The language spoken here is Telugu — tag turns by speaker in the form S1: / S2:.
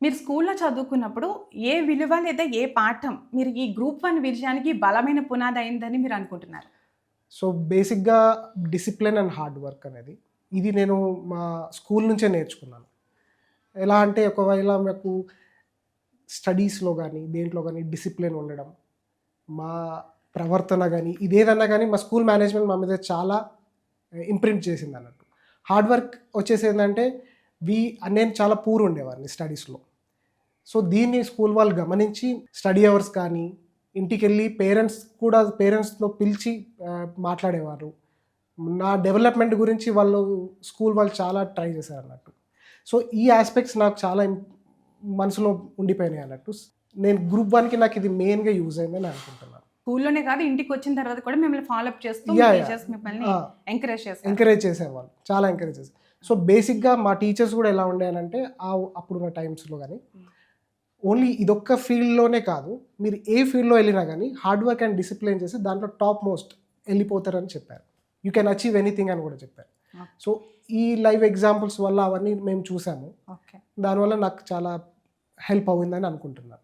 S1: మీరు స్కూల్‌లో చదువుకున్నప్పుడు ఏ విలువ లేదా ఏ పాఠం మీరు ఈ గ్రూప్ 1 విజయానికి బలమైన పునాది అయిందని మీరు అనుకుంటున్నారు?
S2: సో, బేసిక్‌గా డిసిప్లిన్ అండ్ హార్డ్ వర్క్ అనేది. ఇది నేను మా స్కూల్ నుంచే నేర్చుకున్నాను. ఎలా అంటే ఒకవేళ మాకు స్టడీస్‌లో గానీ, దేంట్లో గానీ డిసిప్లిన్ ఉండడం, మా ప్రవర్తన గానీ, ఇదేదన్నా గానీ మా స్కూల్ మేనేజ్‌మెంట్ మా మీద చాలా ఇంప్రింట్ చేసిందన్నట్టు. హార్డ్ వర్క్ వచ్చేసేందంటే వి నేను చాలా పూర్ ఉండేవాడిని స్టడీస్‌లో. సో, దీన్ని స్కూల్ వాళ్ళు గమనించి స్టడీ అవర్స్ కానీ, ఇంటికెళ్ళి పేరెంట్స్‌తో పిలిచి మాట్లాడేవారు. నా డెవలప్‌మెంట్ గురించి స్కూల్ వాళ్ళు చాలా ట్రై చేశారన్నట్టు. సో, ఈ యాస్పెక్ట్స్ నాకు చాలా మనసులో ఉండిపోయినాయి అన్నట్టు. నేను గ్రూప్ 1కి నాకిది మెయిన్‌గా యూజ్ అయిందని అనుకుంటున్నాను.
S1: స్కూల్లోనే కాదు ఇంటికొచ్చిన తర్వాత కూడా మిమ్మల్ని ఫాలో అప్ చేస్తూ మీ
S2: యాహ్!
S1: టీచర్స్ మిమ్మల్ని
S2: ఆ!
S1: ఎంకరేజ్ చేశారు.
S2: ఎంకరేజ్ చేసేవాళ్ళు. చాలా ఎంకరేజ్ చేశారు. సో, బేసిక్‌గా మా టీచర్స్ గూడా ఎలా ఉండేనంటే అప్పుడున్న టైమ్స్‌లో గాని, ఓన్లీ ఇదొక్క ఫీల్డ్‌లోనే కాదు, మీరు ఏ ఫీల్డ్‌లో ఎళ్ళినా గానీ హార్డ్ వర్క్ అండ్ డిసిప్లిన్ చేసి దాంట్లో టాప్ మోస్ట్ ఎళ్ళిపోతారని చెప్పారు. యూ కెన్ అచీవ్ ఎనీథింగ్ అని గూడా చెప్పారు. సో, ఈ లైవ్ ఎగ్జాంపుల్స్ వల్ల అవన్నీ మేము చూసాము.
S1: ఓకే.
S2: దానివల్ల నాకు చాలా హెల్ప్ అయిందని అనుకుంటున్నాను.